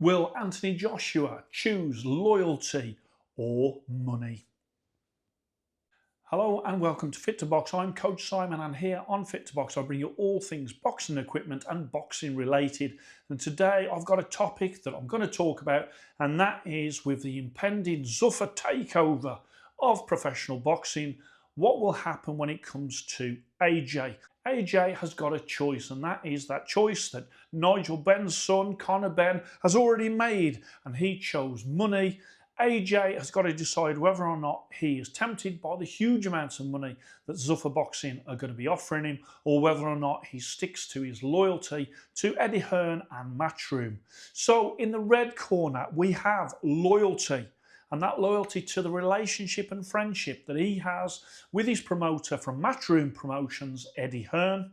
Will Anthony Joshua choose loyalty or money? Hello and welcome to Fit to Box. I'm Coach Simon, and here on Fit to Box I bring you all things boxing equipment and boxing related. And today I've got a topic that I'm going to talk about, and that is with the impending Zuffa takeover of professional boxing, what will happen when it comes to AJ. AJ has got a choice, and that is that choice that Nigel Benn's son, Conor Benn, has already made, and he chose money. AJ has got to decide whether or not he is tempted by the huge amounts of money that Zuffa Boxing are going to be offering him, or whether or not he sticks to his loyalty to Eddie Hearn and Matchroom. So in the red corner we have loyalty, and that loyalty to the relationship and friendship that he has with his promoter from Matchroom Promotions, Eddie Hearn.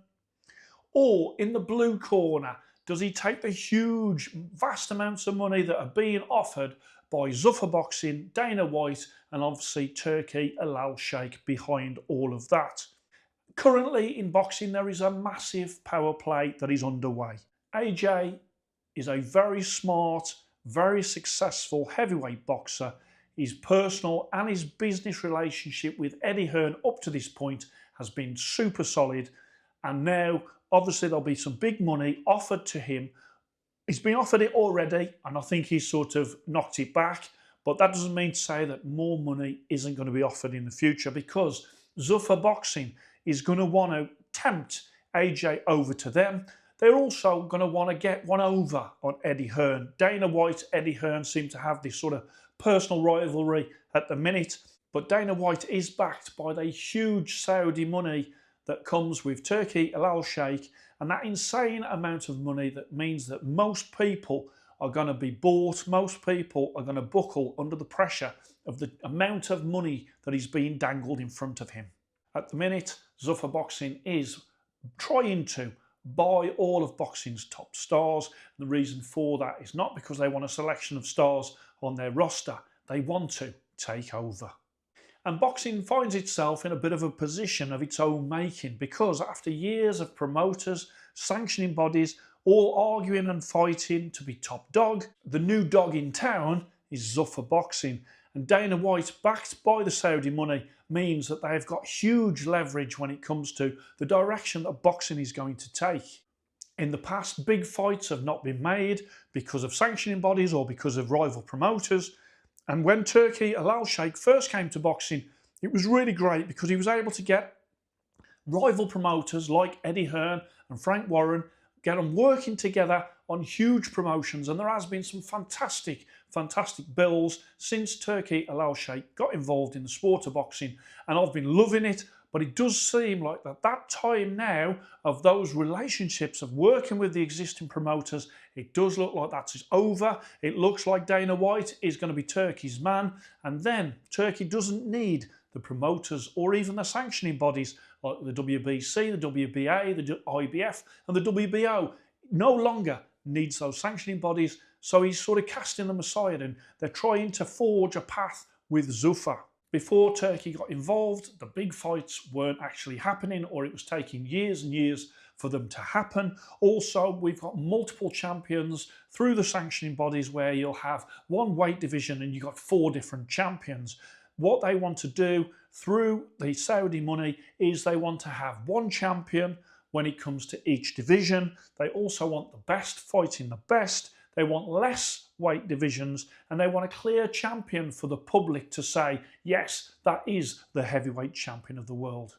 Or in the blue corner, does he take the huge, vast amounts of money that are being offered by Zuffa Boxing, Dana White, and obviously Turki Al Sheikh behind all of that? Currently in boxing there is a massive power play that is underway. AJ is a very smart, very successful heavyweight boxer. His personal and his business relationship with Eddie Hearn up to this point has been super solid, and now obviously there'll be some big money offered to him. He's been offered it already, and I think he's sort of knocked it back, but that doesn't mean to say that more money isn't going to be offered in the future, because Zuffa Boxing is going to want to tempt AJ over to them. They're also going to want to get one over on Eddie Hearn. Dana White, Eddie Hearn seem to have this sort of personal rivalry at the minute, but Dana White is backed by the huge Saudi money that comes with Turki Al Sheikh, and that insane amount of money that means that most people are going to be bought, most people are going to buckle under the pressure of the amount of money that is being dangled in front of him. At the minute, Zuffa Boxing is trying to buy all of boxing's top stars. And the reason for that is not because they want a selection of stars on their roster, they want to take over. And boxing finds itself in a bit of a position of its own making, because after years of promoters, sanctioning bodies, all arguing and fighting to be top dog, the new dog in town is Zuffa Boxing. And Dana White, backed by the Saudi money, means that they've got huge leverage when it comes to the direction that boxing is going to take. In the past, big fights have not been made because of sanctioning bodies or because of rival promoters. And when Turki Al Sheikh first came to boxing, it was really great because he was able to get rival promoters like Eddie Hearn and Frank Warren, get them working together on huge promotions. And there has been some fantastic bills since Turki Al Sheikh got involved in the sport of boxing, and I've been loving it. But it does seem like that time now of those relationships of working with the existing promoters, it does look like that's over. It looks like Dana White is going to be Turki's man, and then Turki doesn't need the promoters or even the sanctioning bodies like the WBC, the WBA, the IBF and the WBO. No longer needs those sanctioning bodies, so he's sort of casting them aside, and they're trying to forge a path with Zuffa. Before Turki got involved, the big fights weren't actually happening, or it was taking years and years for them to happen. Also, we've got multiple champions through the sanctioning bodies where you'll have one weight division and you've got 4 different champions. What they want to do through the Saudi money is they want to have one champion when it comes to each division. They also want the best fighting the best. They want less weight divisions, and they want a clear champion for the public to say, yes, that is the heavyweight champion of the world.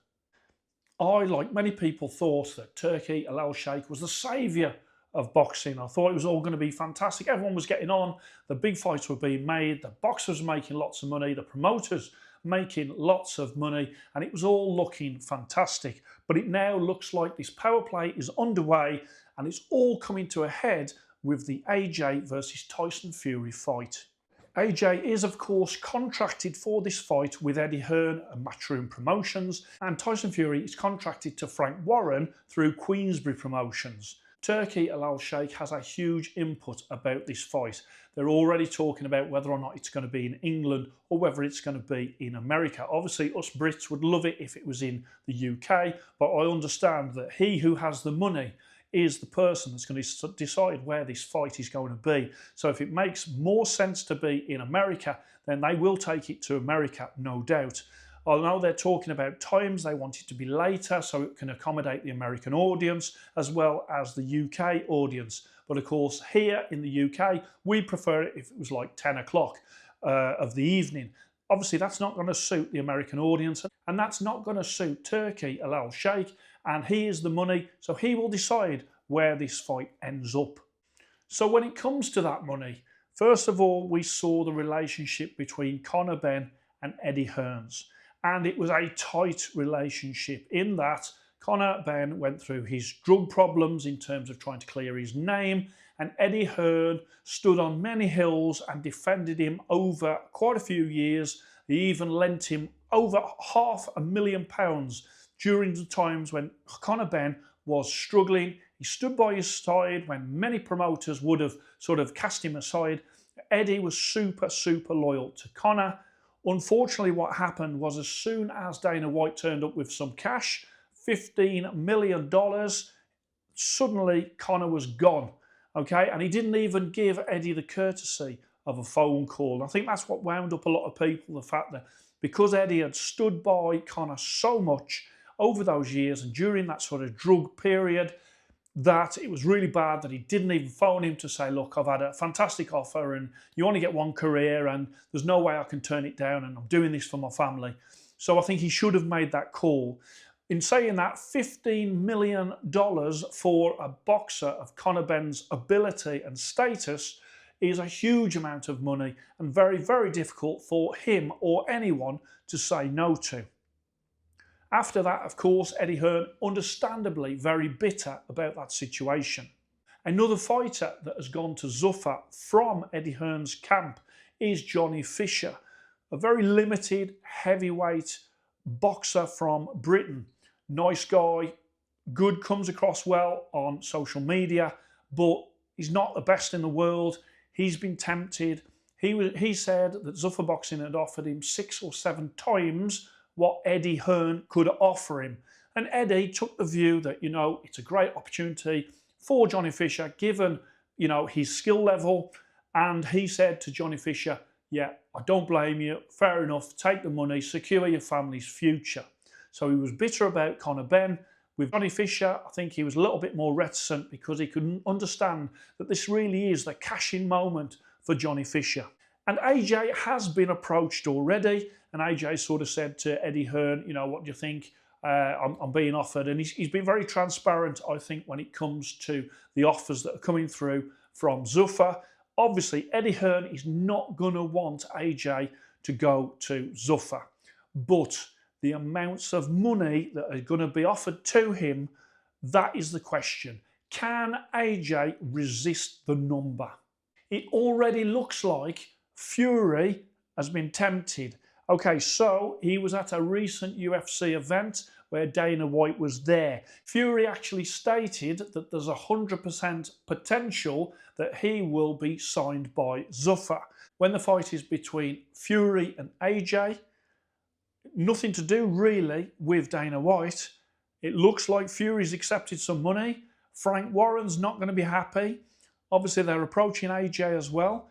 I, like many people, thought that Turki Al Sheikh was the saviour of boxing. I thought it was all going to be fantastic. Everyone was getting on, the big fights were being made, the boxers were making lots of money, the promoters making lots of money, and it was all looking fantastic. But it now looks like this power play is underway, and it's all coming to a head with the AJ versus Tyson Fury fight. AJ is of course contracted for this fight with Eddie Hearn and Matchroom Promotions, and Tyson Fury is contracted to Frank Warren through Queensberry Promotions. Turki Al Sheikh has a huge input about this fight. They're already talking about whether or not it's going to be in England or whether it's going to be in America. Obviously, us Brits would love it if it was in the UK, but I understand that he who has the money is the person that's going to decide where this fight is going to be. So if it makes more sense to be in America, then they will take it to America, no doubt. I know they're talking about times, they want it to be later so it can accommodate the American audience as well as the UK audience. But of course, here in the UK, we prefer it if it was like 10 o'clock of the evening. Obviously, that's not going to suit the American audience, and that's not going to suit Turki Al Al Sheikh, and he is the money, so he will decide where this fight ends up. So when it comes to that money, first of all, we saw the relationship between Conor Benn and Eddie Hearn, and it was a tight relationship in that Conor Benn went through his drug problems in terms of trying to clear his name, and Eddie Hearn stood on many hills and defended him over quite a few years. He even lent him over £500,000 during the times when Conor Benn was struggling. He stood by his side when many promoters would have sort of cast him aside. Eddie was super loyal to Conor. Unfortunately, what happened was as soon as Dana White turned up with some cash, $15 million, suddenly Conor was gone. Okay, and he didn't even give Eddie the courtesy of a phone call. And I think that's what wound up a lot of people, the fact that because Eddie had stood by Conor so much over those years and during that sort of drug period, that it was really bad that he didn't even phone him to say, look, I've had a fantastic offer and you only get one career and there's no way I can turn it down and I'm doing this for my family. So I think he should have made that call. In saying that, $15 million for a boxer of Conor Benn's ability and status is a huge amount of money and very difficult for him or anyone to say no to. After that, of course, Eddie Hearn, understandably very bitter about that situation. Another fighter that has gone to Zuffa from Eddie Hearn's camp is Johnny Fisher, a very limited heavyweight boxer from Britain. Nice guy, good, comes across well on social media, but he's not the best in the world. He's been tempted. He said that Zuffa Boxing had offered him 6 or 7 times what Eddie Hearn could offer him. And Eddie took the view that, it's a great opportunity for Johnny Fisher, given, his skill level. And he said to Johnny Fisher, yeah, I don't blame you. Fair enough. Take the money, secure your family's future. So he was bitter about Conor Benn. With Johnny Fisher, I think he was a little bit more reticent because he couldn't understand that this really is the cash-in moment for Johnny Fisher. And AJ has been approached already, and AJ sort of said to Eddie Hearn, what do you think? I'm being offered. And he's been very transparent, I think, when it comes to the offers that are coming through from Zuffa. Obviously, Eddie Hearn is not going to want AJ to go to Zuffa. But the amounts of money that are going to be offered to him, that is the question. Can AJ resist the number? It already looks like Fury has been tempted. Okay, so he was at a recent UFC event where Dana White was there. Fury actually stated that there's 100% potential that he will be signed by Zuffa. When the fight is between Fury and AJ, nothing to do really with Dana White. It looks like Fury's accepted some money. Frank Warren's not going to be happy. Obviously, they're approaching AJ as well.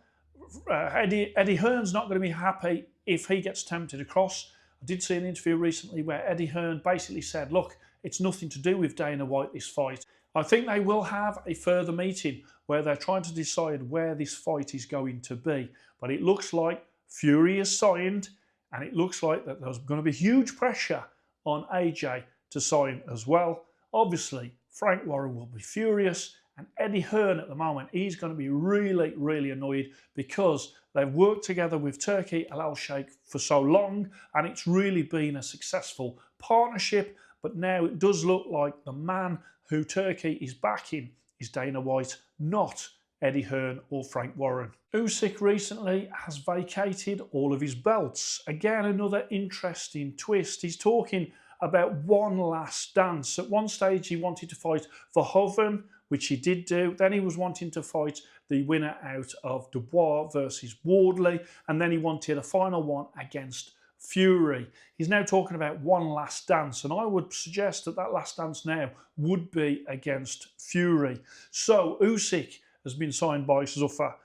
Eddie Hearn's not going to be happy if he gets tempted across. I did see an interview recently where Eddie Hearn basically said, look, it's nothing to do with Dana White, this fight. I think they will have a further meeting where they're trying to decide where this fight is going to be. But it looks like Fury is signed, and it looks like that there's going to be huge pressure on AJ to sign as well. Obviously, Frank Warren will be furious, and Eddie Hearn at the moment, he's going to be really annoyed because they've worked together with Turki Al Al Sheikh for so long, and it's really been a successful partnership. But now it does look like the man who Turki is backing is Dana White, not Eddie Hearn or Frank Warren. Usyk recently has vacated all of his belts. Again, another interesting twist. He's talking about one last dance. At one stage, he wanted to fight Verhoeven, which he did do. Then he was wanting to fight the winner out of Dubois versus Wardley. And then he wanted a final one against Fury. He's now talking about one last dance, and I would suggest that that last dance now would be against Fury. So Usyk has been signed by Zuffa.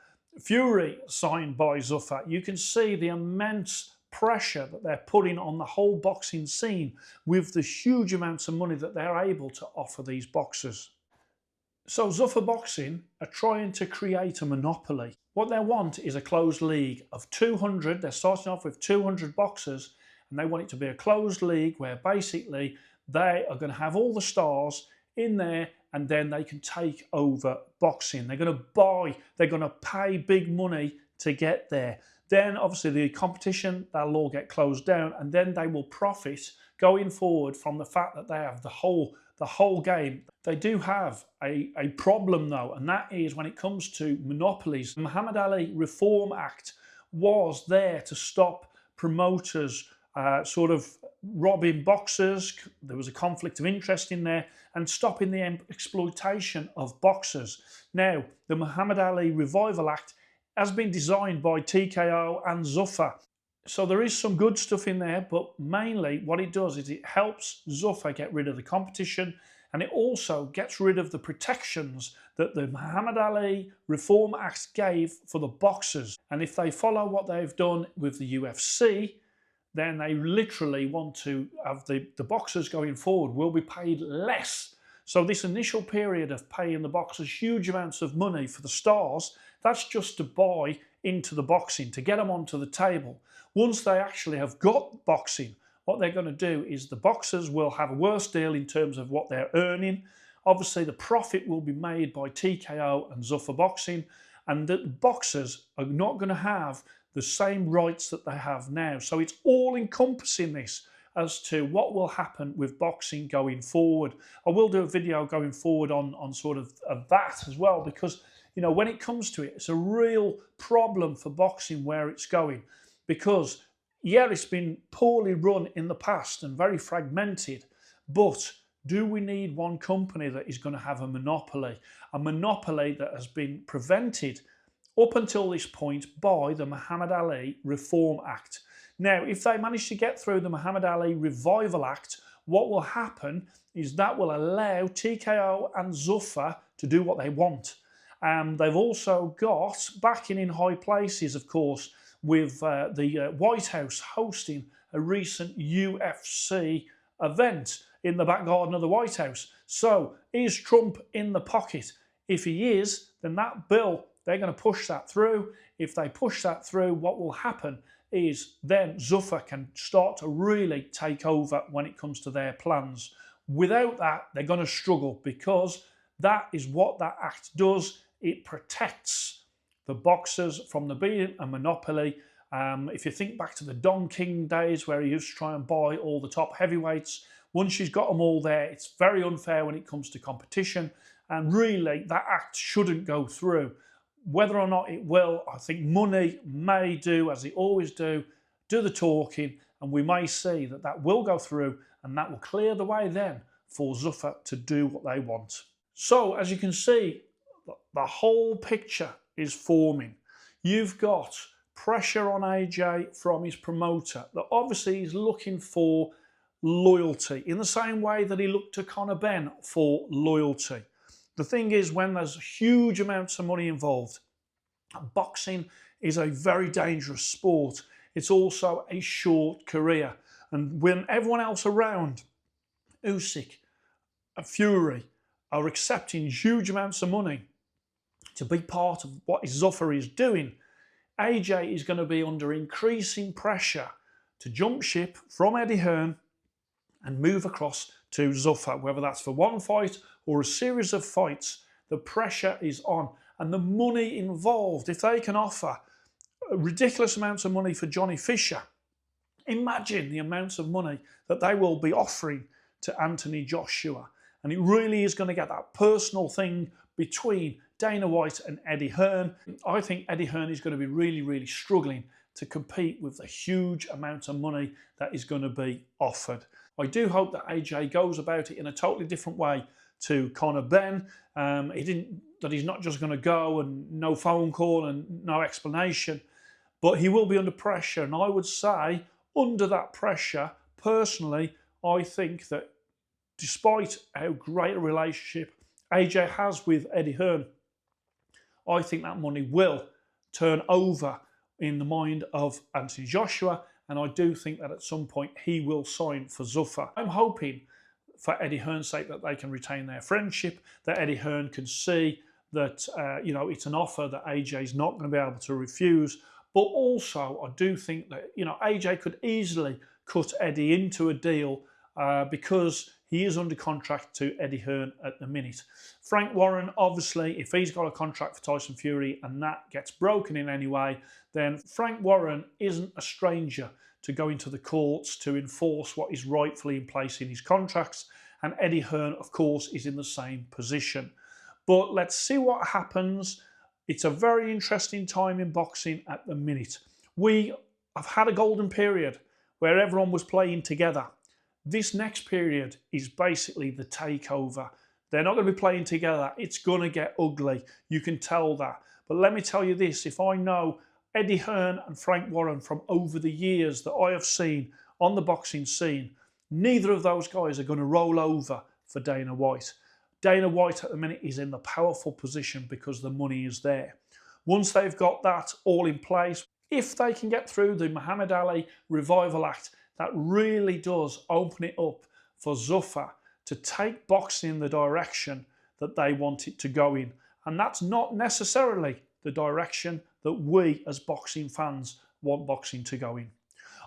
Fury signed by Zuffa. You can see the immense pressure that they're putting on the whole boxing scene with the huge amounts of money that they're able to offer these boxers. So Zuffa Boxing are trying to create a monopoly. What they want is a closed league of 200. They're starting off with 200 boxers, and they want it to be a closed league where basically they are going to have all the stars in there, and then they can take over boxing. They're going to buy, they're going to pay big money to get there. Then obviously the competition, that'll all get closed down, and then they will profit going forward from the fact that they have the whole game. They do have a problem though, and that is when it comes to monopolies. The Muhammad Ali Reform Act was there to stop promoters sort of robbing boxers. There was a conflict of interest in there, and stopping the exploitation of boxers. Now, the Muhammad Ali Revival Act has been designed by TKO and Zuffa. So there is some good stuff in there, but mainly what it does is it helps Zuffa get rid of the competition, and it also gets rid of the protections that the Muhammad Ali Reform Act gave for the boxers. And if they follow what they've done with the UFC, then they literally want to have the boxers going forward will be paid less. So this initial period of paying the boxers huge amounts of money for the stars, that's just to buy into the boxing, to get them onto the table. Once they actually have got boxing, what they're going to do is the boxers will have a worse deal in terms of what they're earning. Obviously, the profit will be made by TKO and Zuffa Boxing, and the boxers are not going to have the same rights that they have now. So it's all encompassing this as to what will happen with boxing going forward. I will do a video going forward on sort of that as well, because you know, when it comes to it, it's a real problem for boxing where it's going, because yeah, it's been poorly run in the past and very fragmented, but do we need one company that is going to have a monopoly that has been prevented up until this point by the Muhammad Ali Reform Act? Now, if they manage to get through the Muhammad Ali Revival Act, what will happen is that will allow TKO and Zuffa to do what they want. They've also got backing in high places, of course, with the White House hosting a recent UFC event in the back garden of the White House. So is Trump in the pocket? If he is, then that bill, they're going to push that through. If they push that through, what will happen is then Zuffa can start to really take over when it comes to their plans. Without that, they're going to struggle, because that is what that act does. It protects the boxers from the being a monopoly. If you think back to the Don King days where he used to try and buy all the top heavyweights, once he's got them all there, it's very unfair when it comes to competition. And really, that act shouldn't go through. Whether or not it will, I think money may do, as it always do the talking, and we may see that that will go through, and that will clear the way then for Zuffa to do what they want. So, as you can see, the whole picture is forming. You've got pressure on AJ from his promoter, that obviously he's looking for loyalty, in the same way that he looked to Conor Benn for loyalty. The thing is, when there's huge amounts of money involved, boxing is a very dangerous sport. It's also a short career. And when everyone else around, Usyk, Fury, are accepting huge amounts of money to be part of what Zuffa is doing, AJ is going to be under increasing pressure to jump ship from Eddie Hearn and move across to Zuffa, whether that's for one fight or a series of fights. The pressure is on, and the money involved. If they can offer ridiculous amounts of money for Johnny Fisher, imagine the amounts of money that they will be offering to Anthony Joshua. And it really is going to get that personal thing between Dana White and Eddie Hearn. I think Eddie Hearn is going to be really, really struggling to compete with the huge amount of money that is going to be offered. I do hope that AJ goes about it in a totally different way to Conor Benn. That he's not just going to go and no phone call and no explanation, but he will be under pressure. And I would say under that pressure, personally, I think that despite how great a relationship AJ has with Eddie Hearn, I think that money will turn over in the mind of Anthony Joshua, and I do think that at some point he will sign for Zuffa. I'm hoping for Eddie Hearn's sake that they can retain their friendship, that Eddie Hearn can see that it's an offer that AJ is not going to be able to refuse. But also, I do think that AJ could easily cut Eddie into a deal because he is under contract to Eddie Hearn at the minute. Frank Warren, obviously, if he's got a contract for Tyson Fury and that gets broken in any way, then Frank Warren isn't a stranger to going to the courts to enforce what is rightfully in place in his contracts. And Eddie Hearn, of course, is in the same position. But let's see what happens. It's a very interesting time in boxing at the minute. We have had a golden period where everyone was playing together. This next period is basically the takeover. They're not going to be playing together. It's going to get ugly. You can tell that. But let me tell you this, if I know Eddie Hearn and Frank Warren from over the years that I have seen on the boxing scene, neither of those guys are going to roll over for Dana White. Dana White at the minute is in the powerful position because the money is there. Once they've got that all in place, if they can get through the Muhammad Ali Revival Act, that really does open it up for Zuffa to take boxing in the direction that they want it to go in. And that's not necessarily the direction that we as boxing fans want boxing to go in.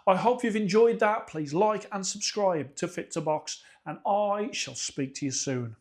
I hope you've enjoyed that. Please like and subscribe to Fit to Box, and I shall speak to you soon.